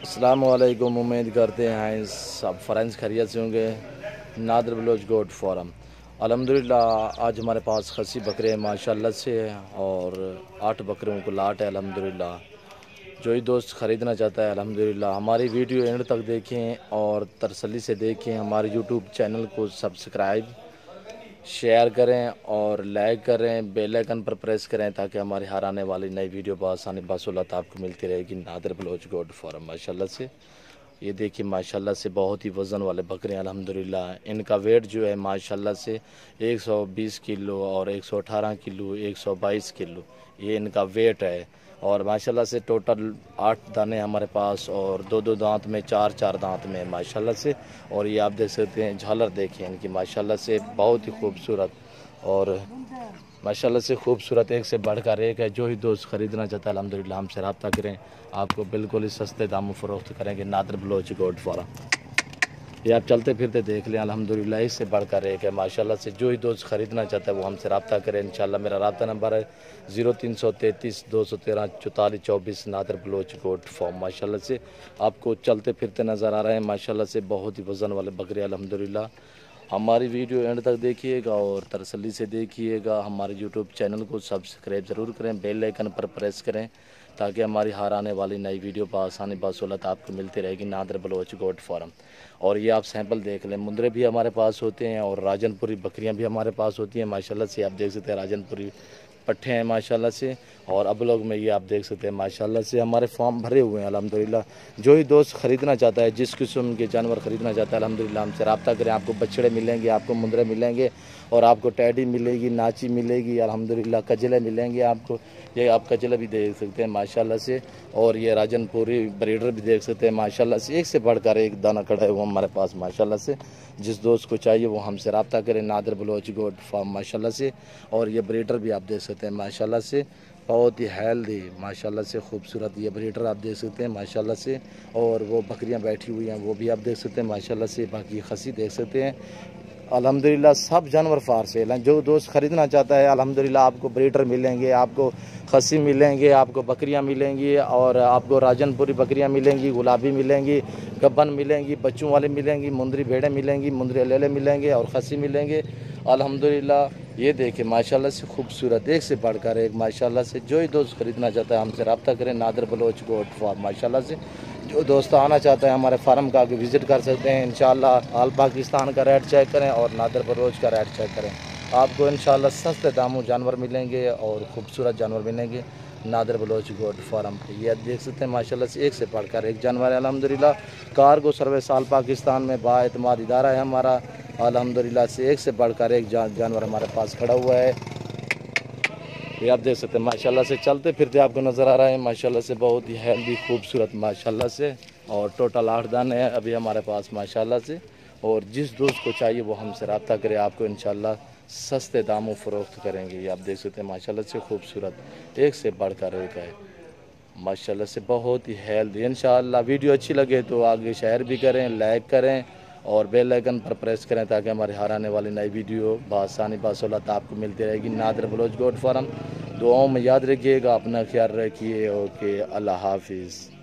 अस्सलामुअलैकुम। उम्मीद करते हैं सब फ्रेंड्स खैरियत से होंगे। नादर बलोच गोट फॉरम अल्हम्दुलिल्लाह आज हमारे पास खसी बकरे हैं माशाल्लाह से, और 8 बकरों को लाट है अल्हम्दुलिल्लाह। जो ही दोस्त ख़रीदना चाहता है अल्हम्दुलिल्लाह हमारी वीडियो एंड तक देखें और तसल्ली से देखें। हमारे यूट्यूब चैनल को सब्सक्राइब शेयर करें और लाइक करें, बेल आइकन पर प्रेस करें ताकि हमारी हर आने वाली नई वीडियो बआसानी बासुलत आपको मिलती रहेगी। नादर बलोच गोट फॉरम माशाल्लाह से ये देखिए माशाल्लाह से बहुत ही वज़न वाले बकरे हैं अल्हम्दुलिल्लाह। इनका वेट जो है माशाल्लाह से 120 किलो और 118 किलो 122 किलो ये इनका वेट है। और माशाल्लाह से टोटल 8 दाने हमारे पास और 2-2 दांत में 4-4 दांत में माशाल्लाह से। और ये आप देख सकते हैं झालर देखिए इनकी माशाल्लाह से बहुत ही खूबसूरत और माशाल्लाह से खूबसूरत एक से बढ़कर एक है। जो ही दोस्त ख़रीदना चाहता है अल्हम्दुलिल्लाह हमसे रब्ता करें, आपको बिल्कुल ही सस्ते दामों फ़रोख्त करेंगे। नादर बलोच गोट फॉरम ये आप चलते फिरते देख लें अल्हम्दुलिल्लाह इससे बढ़कर एक है माशाल्लाह से। जो ही दोस्त ख़रीदना चाहता है वो हमसे रब्ता करें इंशाल्लाह। मेरा रब्ता नंबर है 0333 213 44 24। नादर बलोच गोट फॉरम माशाल्लाह से आपको चलते फिरते नज़र आ रहे हैं माशाल्लाह से। बहुत ही वज़न वाले बकरे अल्हम्दुलिल्लाह। हमारी वीडियो एंड तक देखिएगा और तसल्ली से देखिएगा। हमारे यूट्यूब चैनल को सब्सक्राइब ज़रूर करें, बेल आइकन पर प्रेस करें ताकि हमारी हर आने वाली नई वीडियो बआसानी बासुलत आपको मिलती रहेगी। नादर बलोच गोट फॉरम और ये आप सैंपल देख लें। मुंदरे भी हमारे पास होते हैं और राजनपुरी बकरियां भी हमारे पास होती हैं माशाल्लाह से। आप देख सकते हैं राजनपुरी पट्ठे हैं माशाल्लाह से। और अब लोग में ये आप देख सकते हैं माशाल्लाह से हमारे फार्म भरे हुए हैं अल्हम्दुलिल्लाह। जो ही दोस्त ख़रीदना चाहता है, जिस किस्म के जानवर ख़रीदना चाहता है अल्हम्दुलिल्लाह हमसे रब्ता करें। आपको बछड़े मिलेंगे, आपको मुंदरे मिलेंगे और आपको टैडी मिलेगी, नाची मिलेगी अल्हम्दुलिल्लाह, कजले मिलेंगे आपको। ये आप कजले भी देख सकते हैं माशाल्लाह से। और ये राजनपुरी ब्रीडर भी देख सकते हैं माशाल्लाह से। एक से बढ़कर एक दाना खड़ा है वो हमारे पास माशाल्लाह से। जिस दोस्त को चाहिए वो हमसे रब्ता करें। नादर बलोच गोट फार्म माशाल्लाह से। और ये ब्रीडर भी आप देख सकते हैं माशाल्लाह से, बहुत ही हेल्दी माशाल्लाह से खूबसूरत ये ब्रीडर आप देख सकते हैं माशाल्लाह से। और वो बकरियां बैठी हुई हैं वो भी आप देख सकते हैं माशाल्लाह से। बाकी खसी देख सकते हैं अल्हम्दुलिल्लाह। सब जानवर फार सेल हैं। जो दोस्त ख़रीदना चाहता है अल्हम्दुलिल्लाह आपको ब्रीडर मिलेंगे, आपको खसी मिलेंगे, आपको बकरियां मिलेंगी और आपको राजनपुरी बकरियां मिलेंगी, गुलाबी मिलेंगी, गब्बन मिलेंगी, बच्चों वाले मिलेंगी, मुंदरी भेड़ें मिलेंगी, मुंदरी लेले मिलेंगे और खसी मिलेंगे अल्हम्दुलिल्लाह। ये देखें माशाल्लाह से खूबसूरत एक से बढ़कर एक माशाल्लाह से। जो ही दोस्त ख़रीदना चाहता है हमसे रब्ता करें। नादर बलोच गोट फार्म माशाल्लाह से। जो दोस्त आना चाहता है हमारे फार्म का आगे विज़िट कर सकते हैं इंशाल्लाह। आल पाकिस्तान का रेट चेक करें और नादर बलोच का रेट चेक करें, आपको इंशाल्लाह सस्ते दामों जानवर मिलेंगे और ख़ूबसूरत जानवर मिलेंगे। नादर बलोच गोट फार्म ये देख सकते हैं माशाल्लाह से एक से बढ़कर एक जानवर है अल्हम्दुलिल्लाह। कार्गो सर्विस आल पाकिस्तान में बाएतमाद इदारा है हमारा अल्हम्दुलिल्लाह से। एक से बढ़कर एक जानवर हमारे पास खड़ा हुआ है ये आप देख सकते हैं माशाल्लाह से। चलते फिरते आपको नज़र आ रहा है माशाल्लाह से, बहुत ही हेल्दी खूबसूरत माशाल्लाह से। और टोटल 8 दाने हैं अभी हमारे पास माशाल्लाह से। और जिस दोस्त को चाहिए वो हमसे रब्ता करे, आपको इंशाल्लाह सस्ते दामों फ़रोख्त करेंगे। ये आप देख सकते हैं माशाल्लाह से खूबसूरत एक से बढ़कर एक है माशाल्लाह से, बहुत ही हेल्दी। इंशाल्लाह वीडियो अच्छी लगे तो आगे शेयर भी करें, लाइक करें और बेल आइकन पर प्रेस करें ताकि हमारे हर आने वाली नई वीडियो बआसानी बासुलत आपको मिलती रहेगी। नादर बलोच गोट फार्म दुआओं में याद रखिएगा, अपना ख्याल रखिए। ओके, अल्लाह हाफिज़।